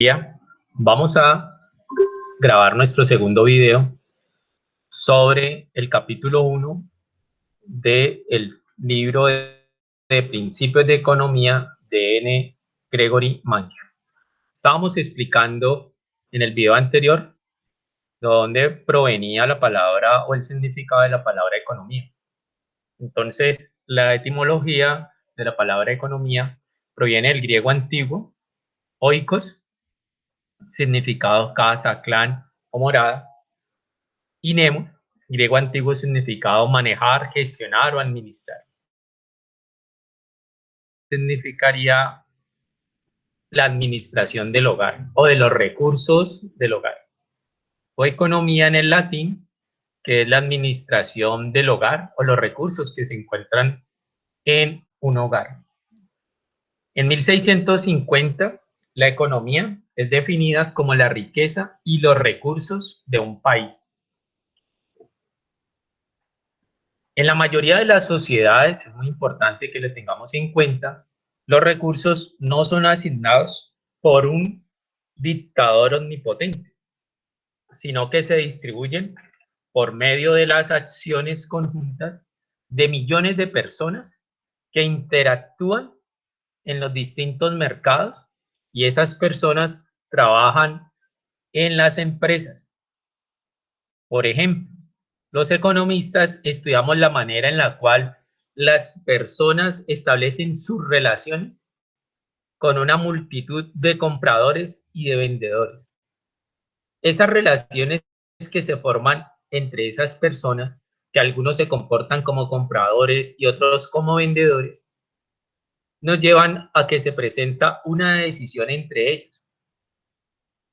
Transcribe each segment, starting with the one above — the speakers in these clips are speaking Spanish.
día vamos a grabar nuestro segundo video sobre el capítulo 1 del libro de Principios de Economía de N. Gregory Mankiw. Estábamos explicando en el video anterior de dónde provenía la palabra o el significado de la palabra economía. Entonces, la etimología de la palabra economía proviene del griego antiguo, oikos, significado casa, clan o morada, y nemo, griego antiguo, significado manejar, gestionar o administrar. Significaría la administración del hogar o de los recursos del hogar. O economía en el latín, que es la administración del hogar o los recursos que se encuentran en un hogar. En 1650, la economía es definida como la riqueza y los recursos de un país. En la mayoría de las sociedades, es muy importante que lo tengamos en cuenta, los recursos no son asignados por un dictador omnipotente, sino que se distribuyen por medio de las acciones conjuntas de millones de personas que interactúan en los distintos mercados, y esas personas trabajan en las empresas. Por ejemplo, los economistas estudiamos la manera en la cual las personas establecen sus relaciones con una multitud de compradores y de vendedores. Esas relaciones que se forman entre esas personas, que algunos se comportan como compradores y otros como vendedores, nos llevan a que se presenta una decisión entre ellos.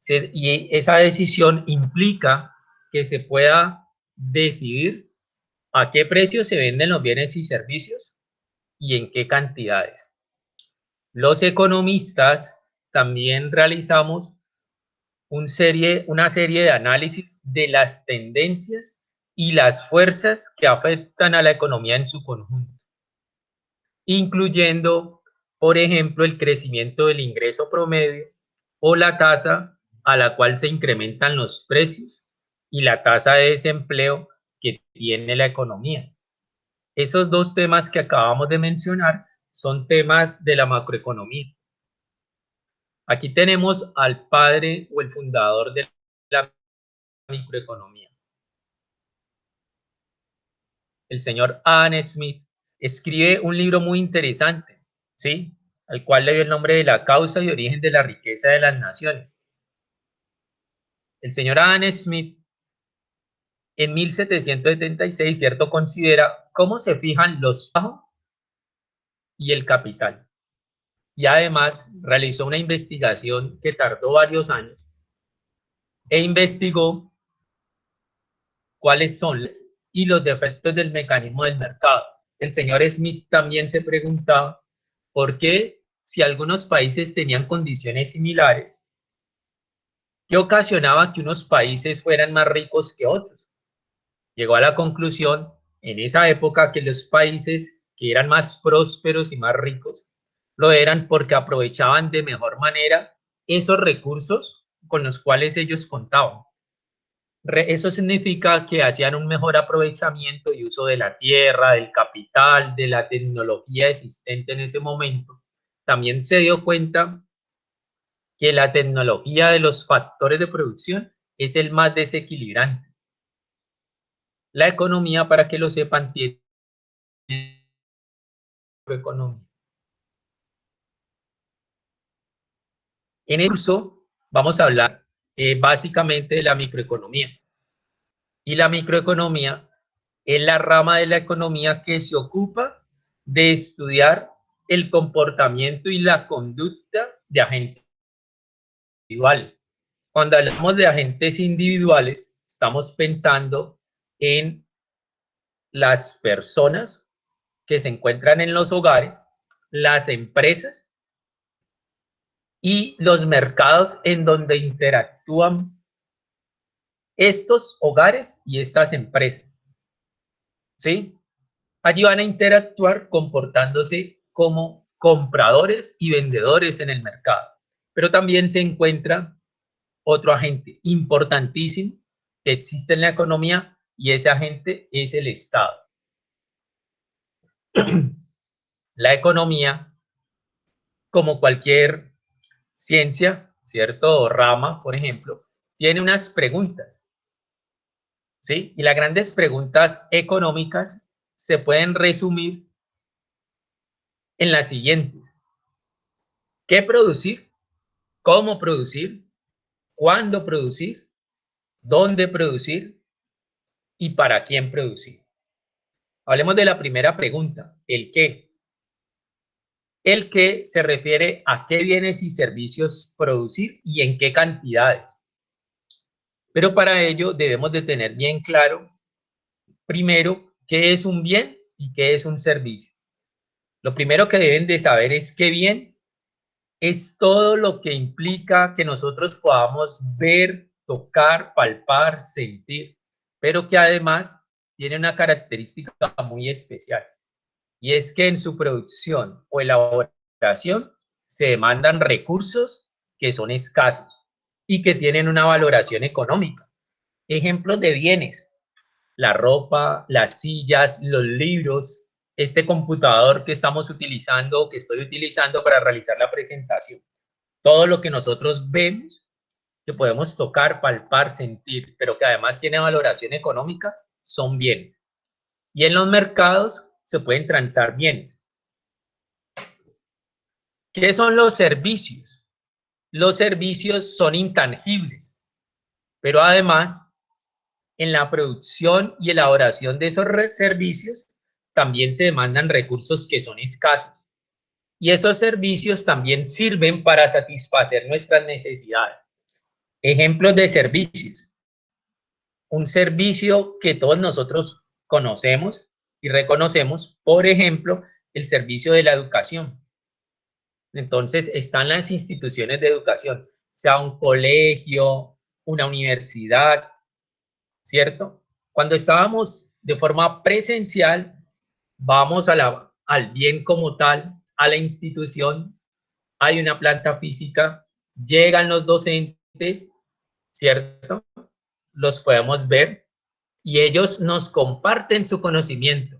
Y esa decisión implica que se pueda decidir a qué precio se venden los bienes y servicios y en qué cantidades. Los economistas también realizamos una serie de análisis de las tendencias y las fuerzas que afectan a la economía en su conjunto, incluyendo, por ejemplo, el crecimiento del ingreso promedio o la tasa a la cual se incrementan los precios y la tasa de desempleo que tiene la economía. Esos dos temas que acabamos de mencionar son temas de la macroeconomía. Aquí tenemos al padre o el fundador de la microeconomía. El señor Adam Smith escribe un libro muy interesante, ¿sí? Al cual le dio el nombre de La causa y origen de la riqueza de las naciones. El señor Adam Smith, en 1776, ¿cierto?, considera cómo se fijan los bajos y el capital. Y además realizó una investigación que tardó varios años e investigó cuáles son y los defectos del mecanismo del mercado. El señor Smith también se preguntaba por qué, si algunos países tenían condiciones similares, ¿qué ocasionaba que unos países fueran más ricos que otros? Llegó a la conclusión en esa época que los países que eran más prósperos y más ricos lo eran porque aprovechaban de mejor manera esos recursos con los cuales ellos contaban. Eso significa que hacían un mejor aprovechamiento y uso de la tierra, del capital, de la tecnología existente en ese momento. También se dio cuenta que la tecnología de los factores de producción es el más desequilibrante. La economía, para que lo sepan, tiene economía. En el curso vamos a hablar básicamente de la microeconomía. Y la microeconomía es la rama de la economía que se ocupa de estudiar el comportamiento y la conducta de agentes individuales. Cuando hablamos de agentes individuales, estamos pensando en las personas que se encuentran en los hogares, las empresas y los mercados en donde interactúan estos hogares y estas empresas, ¿sí? Allí van a interactuar comportándose como compradores y vendedores en el mercado. Pero también se encuentra otro agente importantísimo que existe en la economía y ese agente es el Estado. La economía, como cualquier ciencia, ¿cierto? O rama, por ejemplo, tiene unas preguntas, ¿sí? Y las grandes preguntas económicas se pueden resumir en las siguientes. ¿Qué producir? ¿Cómo producir? ¿Cuándo producir? ¿Dónde producir? ¿Y para quién producir? Hablemos de la primera pregunta, ¿el qué? El qué se refiere a qué bienes y servicios producir y en qué cantidades. Pero para ello debemos de tener bien claro, primero, qué es un bien y qué es un servicio. Lo primero que deben de saber es qué bien es todo lo que implica que nosotros podamos ver, tocar, palpar, sentir, pero que además tiene una característica muy especial. Y es que en su producción o elaboración se demandan recursos que son escasos y que tienen una valoración económica. Ejemplos de bienes: la ropa, las sillas, los libros, este computador que estamos utilizando, que estoy utilizando para realizar la presentación. Todo lo que nosotros vemos, que podemos tocar, palpar, sentir, pero que además tiene valoración económica, son bienes. Y en los mercados se pueden transar bienes. ¿Qué son los servicios? Los servicios son intangibles, pero además en la producción y elaboración de esos servicios también se demandan recursos que son escasos. Y esos servicios también sirven para satisfacer nuestras necesidades. Ejemplos de servicios: un servicio que todos nosotros conocemos y reconocemos, por ejemplo, el servicio de la educación. Entonces, están las instituciones de educación, sea un colegio, una universidad, ¿cierto? Cuando estábamos de forma presencial, vamos al bien como tal, a la institución, hay una planta física, llegan los docentes, ¿cierto? Los podemos ver y ellos nos comparten su conocimiento,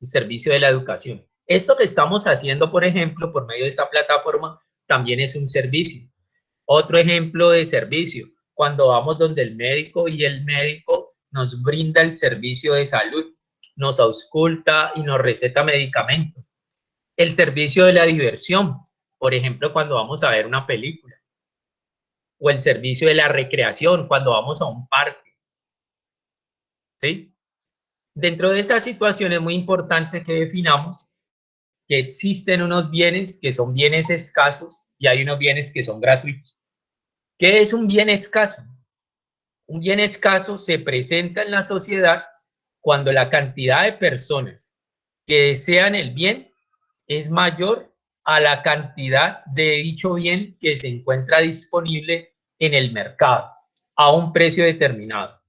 el servicio de la educación. Esto que estamos haciendo, por ejemplo, por medio de esta plataforma, también es un servicio. Otro ejemplo de servicio: cuando vamos donde el médico y el médico nos brinda el servicio de salud, nos ausculta y nos receta medicamentos. El servicio de la diversión, por ejemplo, cuando vamos a ver una película. O el servicio de la recreación, cuando vamos a un parque, ¿sí? Dentro de esa situación es muy importante que definamos que existen unos bienes que son bienes escasos y hay unos bienes que son gratuitos. ¿Qué es un bien escaso? Un bien escaso se presenta en la sociedad cuando la cantidad de personas que desean el bien es mayor a la cantidad de dicho bien que se encuentra disponible en el mercado a un precio determinado.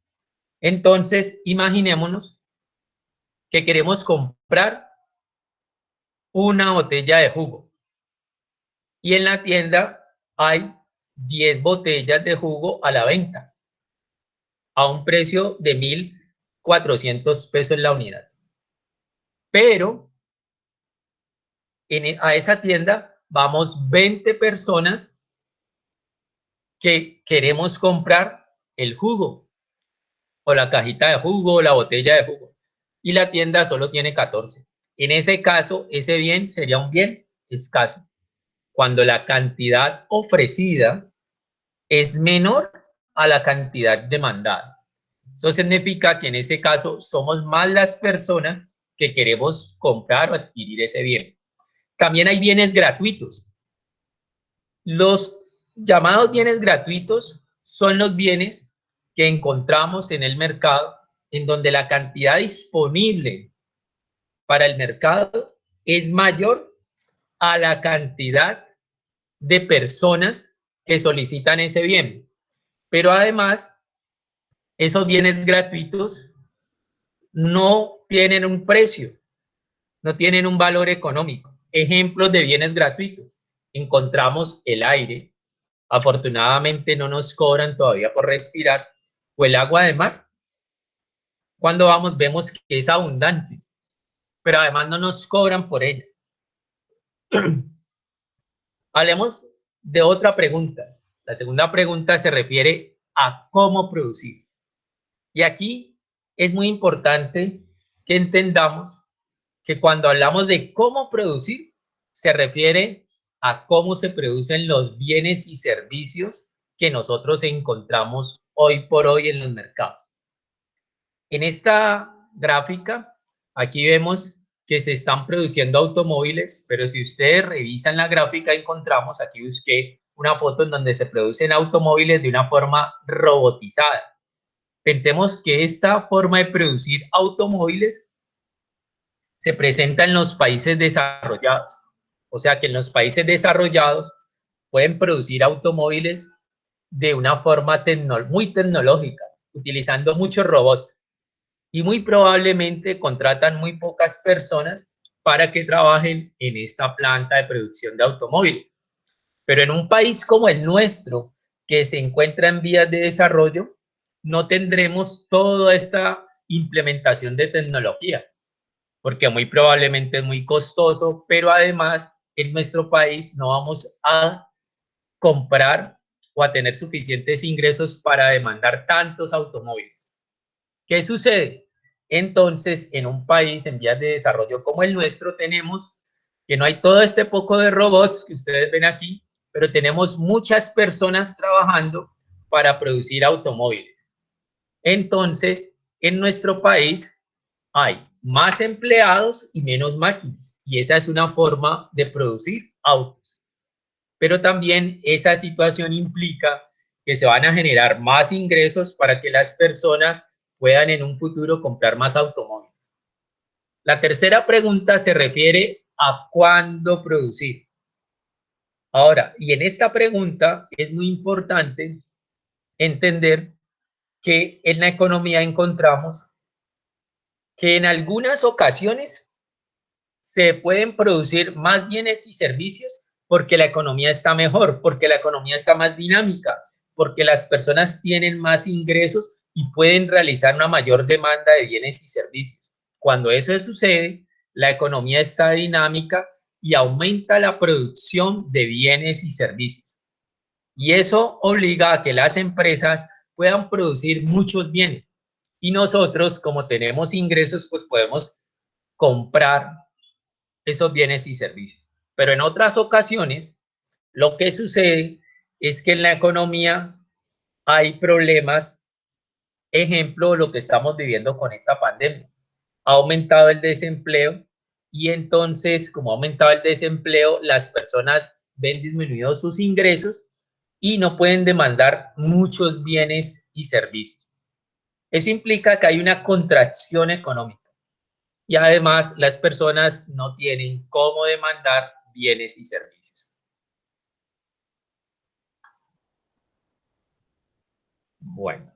Entonces, imaginémonos que queremos comprar una botella de jugo y en la tienda hay 10 botellas de jugo a la venta a un precio de 1.400 pesos la unidad. Pero a esa tienda vamos 20 personas que queremos comprar el jugo o la cajita de jugo o la botella de jugo y la tienda solo tiene 14. En ese caso, ese bien sería un bien escaso, cuando la cantidad ofrecida es menor a la cantidad demandada. Eso significa que en ese caso somos más las personas que queremos comprar o adquirir ese bien. También hay bienes gratuitos. Los llamados bienes gratuitos son los bienes que encontramos en el mercado en donde la cantidad disponible para el mercado es mayor a la cantidad de personas que solicitan ese bien. Pero además, esos bienes gratuitos no tienen un precio, no tienen un valor económico. Ejemplos de bienes gratuitos: encontramos el aire, afortunadamente no nos cobran todavía por respirar, o el agua de mar. Cuando vamos vemos que es abundante, pero además no nos cobran por ella. Hablemos de otra pregunta. La segunda pregunta se refiere a cómo producir. Y aquí es muy importante que entendamos que cuando hablamos de cómo producir, se refiere a cómo se producen los bienes y servicios que nosotros encontramos hoy por hoy en los mercados. En esta gráfica, aquí vemos que se están produciendo automóviles, pero si ustedes revisan la gráfica, encontramos, aquí busqué una foto en donde se producen automóviles de una forma robotizada. Pensemos que esta forma de producir automóviles se presenta en los países desarrollados. O sea que en los países desarrollados pueden producir automóviles de una forma muy tecnológica, utilizando muchos robots. Y muy probablemente contratan muy pocas personas para que trabajen en esta planta de producción de automóviles. Pero en un país como el nuestro, que se encuentra en vías de desarrollo, no tendremos toda esta implementación de tecnología, porque muy probablemente es muy costoso, pero además en nuestro país no vamos a comprar o a tener suficientes ingresos para demandar tantos automóviles. ¿Qué sucede? Entonces, en un país en vías de desarrollo como el nuestro, tenemos que no hay todo este poco de robots que ustedes ven aquí, pero tenemos muchas personas trabajando para producir automóviles. Entonces, en nuestro país hay más empleados y menos máquinas, y esa es una forma de producir autos. Pero también esa situación implica que se van a generar más ingresos para que las personas puedan en un futuro comprar más automóviles. La tercera pregunta se refiere a cuándo producir. Ahora, y en esta pregunta es muy importante entender que en la economía encontramos que en algunas ocasiones se pueden producir más bienes y servicios porque la economía está mejor, porque la economía está más dinámica, porque las personas tienen más ingresos y pueden realizar una mayor demanda de bienes y servicios. Cuando eso sucede, la economía está dinámica y aumenta la producción de bienes y servicios. Y eso obliga a que las empresas puedan producir muchos bienes. Y nosotros, como tenemos ingresos, pues podemos comprar esos bienes y servicios. Pero en otras ocasiones, lo que sucede es que en la economía hay problemas, ejemplo, lo que estamos viviendo con esta pandemia. Ha aumentado el desempleo y entonces, como ha aumentado el desempleo, las personas ven disminuidos sus ingresos y no pueden demandar muchos bienes y servicios. Eso implica que hay una contracción económica y además las personas no tienen cómo demandar bienes y servicios. Bueno,